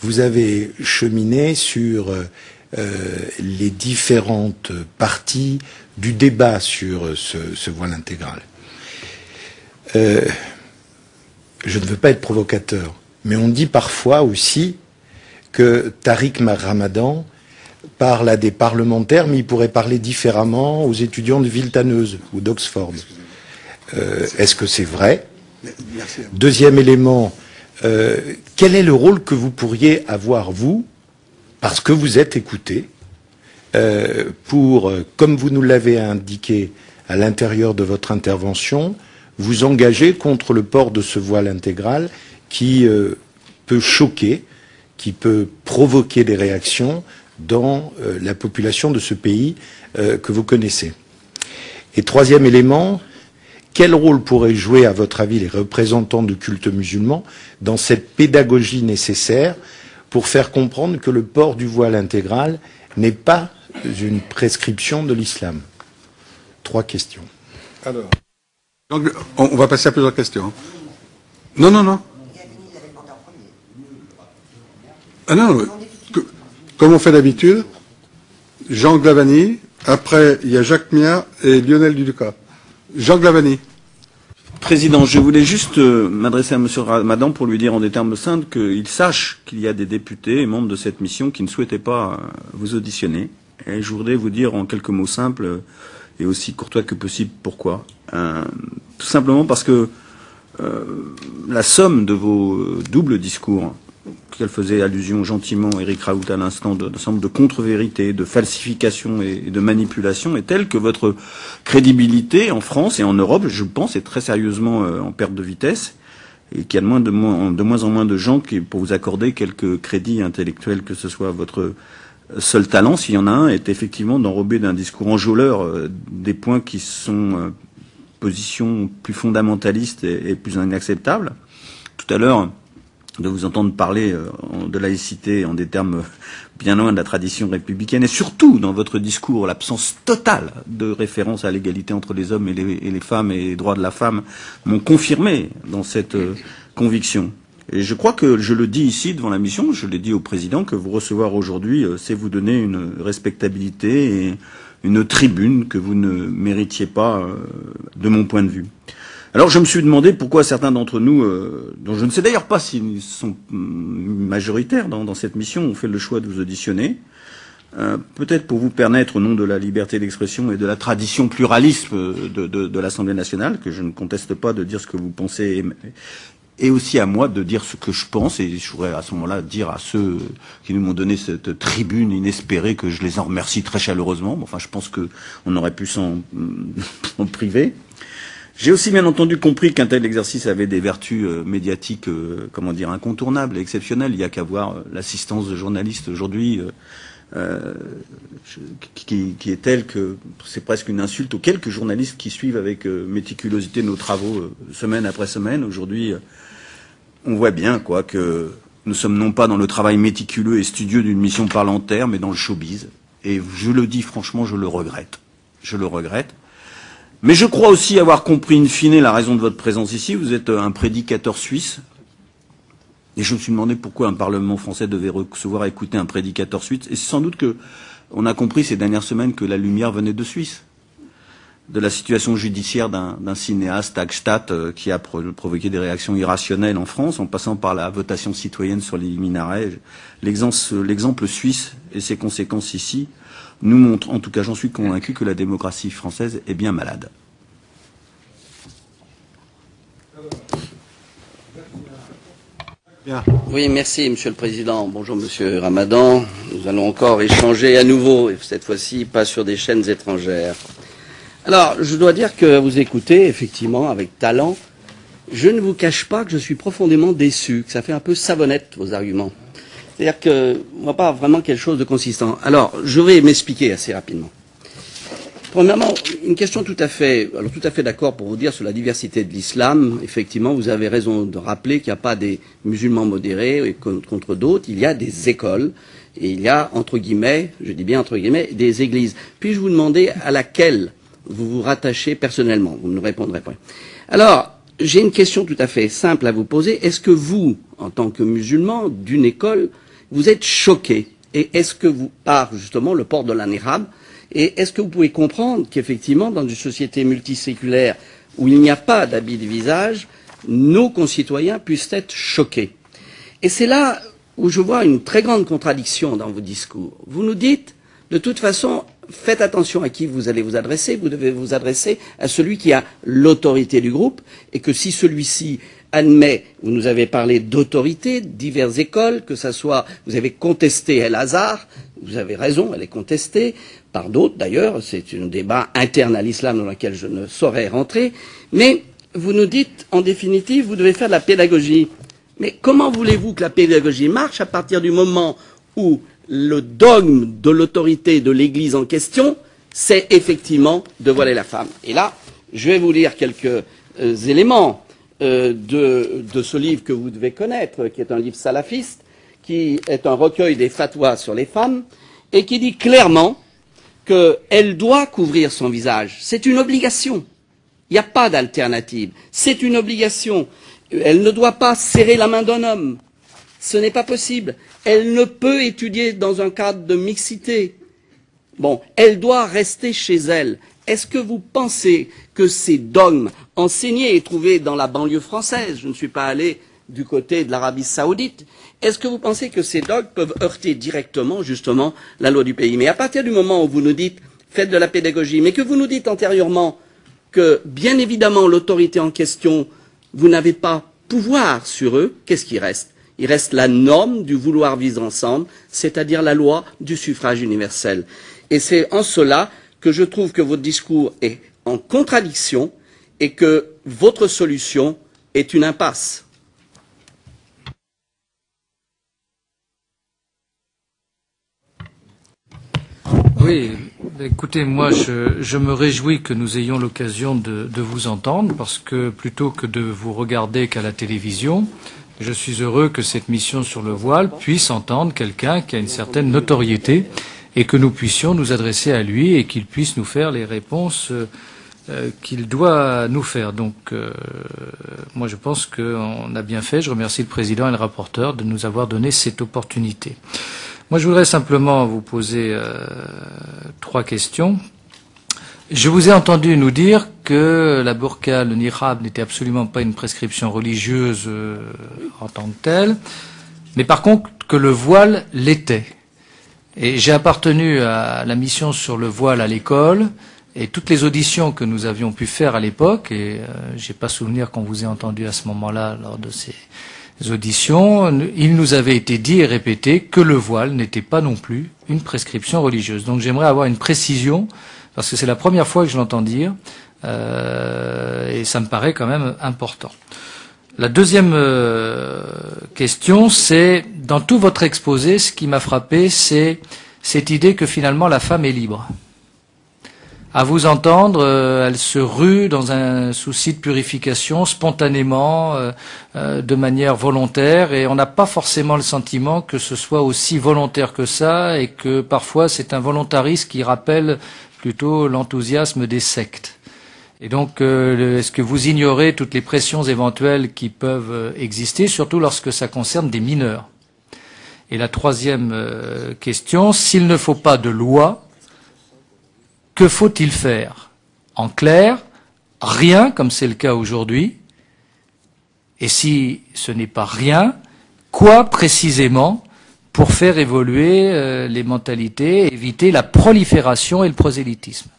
vous avez cheminé sur les différentes parties du débat sur ce voile intégral. Je ne veux pas être provocateur, mais on dit parfois aussi que Tariq Ramadan parle à des parlementaires, mais il pourrait parler différemment aux étudiants de Villetaneuse ou d'Oxford. Est-ce que c'est vrai? Deuxième élément, quel est le rôle que vous pourriez avoir, vous, parce que vous êtes écouté, pour, comme vous nous l'avez indiqué à l'intérieur de votre intervention, vous engager contre le port de ce voile intégral qui peut choquer, qui peut provoquer des réactions dans la population de ce pays que vous connaissez. Et troisième élément, quel rôle pourraient jouer, à votre avis, les représentants du culte musulman dans cette pédagogie nécessaire pour faire comprendre que le port du voile intégral n'est pas une prescription de l'islam? Trois questions. Alors, donc, on va passer à plusieurs questions. Non, non, non. Ah non, comme on fait d'habitude, Jean Glavany, après il y a Jacques Mia et Lionel Duducat. Jean Glavany. Président, je voulais juste m'adresser à M. Ramadan pour lui dire en des termes simples qu'il sache qu'il y a des députés et membres de cette mission qui ne souhaitaient pas vous auditionner. Et je voudrais vous dire en quelques mots simples et aussi courtois que possible pourquoi. Tout simplement parce que la somme de vos doubles discours, qu'elle faisait allusion gentiment Éric Raoult à l'instant, d'ensemble de contre-vérités, de falsifications et de manipulations, est telle que votre crédibilité en France et en Europe, je pense, est très sérieusement en perte de vitesse, et qu'il y a de moins en moins de gens qui, pour vous accorder quelques crédits intellectuels, que ce soit votre seul talent, s'il y en a un, est effectivement d'enrober d'un discours enjôleur des points qui sont positions plus fondamentalistes et plus inacceptables. Tout à l'heure, de vous entendre parler de laïcité en des termes bien loin de la tradition républicaine, et surtout dans votre discours, l'absence totale de référence à l'égalité entre les hommes et les femmes et les droits de la femme m'ont confirmé dans cette conviction. Et je crois que je le dis ici devant la mission, je l'ai dit au président, que vous recevoir aujourd'hui, c'est vous donner une respectabilité et une tribune que vous ne méritiez pas de mon point de vue. Alors je me suis demandé pourquoi certains d'entre nous, dont je ne sais d'ailleurs pas s'ils sont majoritaires dans cette mission, ont fait le choix de vous auditionner. Peut-être pour vous permettre, au nom de la liberté d'expression et de la tradition pluraliste de l'Assemblée nationale, que je ne conteste pas, de dire ce que vous pensez, et aussi à moi de dire ce que je pense, et je voudrais à ce moment-là dire à ceux qui nous ont donné cette tribune inespérée que je les en remercie très chaleureusement. Enfin, je pense qu'on aurait pu s'en priver. J'ai aussi bien entendu compris qu'un tel exercice avait des vertus médiatiques, comment dire, incontournables et exceptionnelles. Il n'y a qu'à voir l'assistance de journalistes aujourd'hui, qui est telle que c'est presque une insulte aux quelques journalistes qui suivent avec méticulosité nos travaux semaine après semaine. Aujourd'hui, on voit bien quoi que nous sommes non pas dans le travail méticuleux et studieux d'une mission parlementaire, mais dans le showbiz. Et je le dis franchement, je le regrette. Je le regrette. Mais je crois aussi avoir compris in fine la raison de votre présence ici. Vous êtes un prédicateur suisse. Et je me suis demandé pourquoi un Parlement français devait recevoir à écouter un prédicateur suisse. Et c'est sans doute que on a compris ces dernières semaines que la lumière venait de Suisse. De la situation judiciaire d'un cinéaste, Hagstatt, qui a provoqué des réactions irrationnelles en France, en passant par la votation citoyenne sur les minarets. L'exemple suisse et ses conséquences ici nous montre, en tout cas j'en suis convaincu, que la démocratie française est bien malade. Bien. Oui, merci Monsieur le Président. Bonjour Monsieur Ramadan. Nous allons encore échanger à nouveau, et cette fois-ci pas sur des chaînes étrangères. Alors, je dois dire que vous écoutez, effectivement, avec talent. Je ne vous cache pas que je suis profondément déçu, que ça fait un peu savonnette, vos arguments. C'est-à-dire qu'on ne voit pas vraiment quelque chose de consistant. Alors, je vais m'expliquer assez rapidement. Premièrement, une question tout à fait d'accord pour vous dire sur la diversité de l'islam. Effectivement, vous avez raison de rappeler qu'il n'y a pas des musulmans modérés contre d'autres. Il y a des écoles et il y a, entre guillemets, je dis bien entre guillemets, des églises. Puis-je vous demander à laquelle vous vous rattachez personnellement? Vous ne répondrez pas. Alors, j'ai une question tout à fait simple à vous poser. Est-ce que vous, en tant que musulman d'une école, vous êtes choqué. Et est-ce que vous, par justement le port de la niqab, et est-ce que vous pouvez comprendre qu'effectivement, dans une société multiséculaire où il n'y a pas d'habit de visage, nos concitoyens puissent être choqués? Et c'est là où je vois une très grande contradiction dans vos discours. Vous nous dites, de toute façon, faites attention à qui vous allez vous adresser, vous devez vous adresser à celui qui a l'autorité du groupe, et que si celui-ci admet, vous nous avez parlé d'autorité, diverses écoles, que ça soit, vous avez contesté El Azhar, vous avez raison, elle est contestée, par d'autres d'ailleurs, c'est un débat interne à l'islam dans lequel je ne saurais rentrer, mais vous nous dites, en définitive, vous devez faire de la pédagogie. Mais comment voulez-vous que la pédagogie marche à partir du moment où le dogme de l'autorité de l'Église en question, c'est effectivement de voiler la femme? Et là, je vais vous lire quelques éléments de ce livre que vous devez connaître, qui est un livre salafiste, qui est un recueil des fatwas sur les femmes, et qui dit clairement qu'elle doit couvrir son visage. C'est une obligation. Il n'y a pas d'alternative. C'est une obligation. Elle ne doit pas serrer la main d'un homme. Ce n'est pas possible. Elle ne peut étudier dans un cadre de mixité. Bon, elle doit rester chez elle. Est-ce que vous pensez que ces dogmes enseignés et trouvés dans la banlieue française, je ne suis pas allé du côté de l'Arabie Saoudite, est-ce que vous pensez que ces dogmes peuvent heurter directement, justement, la loi du pays? Mais à partir du moment où vous nous dites, faites de la pédagogie, mais que vous nous dites antérieurement que, bien évidemment, l'autorité en question, vous n'avez pas pouvoir sur eux, qu'est-ce qui reste? Il reste la norme du vouloir vivre ensemble, c'est-à-dire la loi du suffrage universel. Et c'est en cela que je trouve que votre discours est en contradiction et que votre solution est une impasse. Oui, écoutez, moi je me réjouis que nous ayons l'occasion de vous entendre, parce que plutôt que de vous regarder qu'à la télévision, je suis heureux que cette mission sur le voile puisse entendre quelqu'un qui a une certaine notoriété et que nous puissions nous adresser à lui et qu'il puisse nous faire les réponses qu'il doit nous faire. Donc moi je pense qu'on a bien fait. Je remercie le président et le rapporteur de nous avoir donné cette opportunité. Moi je voudrais simplement vous poser 3 questions. Je vous ai entendu nous dire que la burqa, le niqab, n'était absolument pas une prescription religieuse en tant que telle, mais par contre que le voile l'était. Et j'ai appartenu à la mission sur le voile à l'école, et toutes les auditions que nous avions pu faire à l'époque, et j'ai pas souvenir qu'on vous ait entendu à ce moment-là lors de ces auditions, il nous avait été dit et répété que le voile n'était pas non plus une prescription religieuse. Donc j'aimerais avoir une précision, parce que c'est la première fois que je l'entends dire, et ça me paraît quand même important. La deuxième question, c'est, dans tout votre exposé, ce qui m'a frappé, c'est cette idée que finalement la femme est libre. À vous entendre, elle se rue dans un souci de purification, spontanément, de manière volontaire, et on n'a pas forcément le sentiment que ce soit aussi volontaire que ça, et que parfois c'est un volontarisme qui rappelle plutôt l'enthousiasme des sectes. Et donc, est-ce que vous ignorez toutes les pressions éventuelles qui peuvent exister, surtout lorsque ça concerne des mineurs? Et la troisième question, s'il ne faut pas de loi, que faut-il faire? En clair, rien, comme c'est le cas aujourd'hui. Et si ce n'est pas rien, quoi précisément pour faire évoluer les mentalités, éviter la prolifération et le prosélytisme?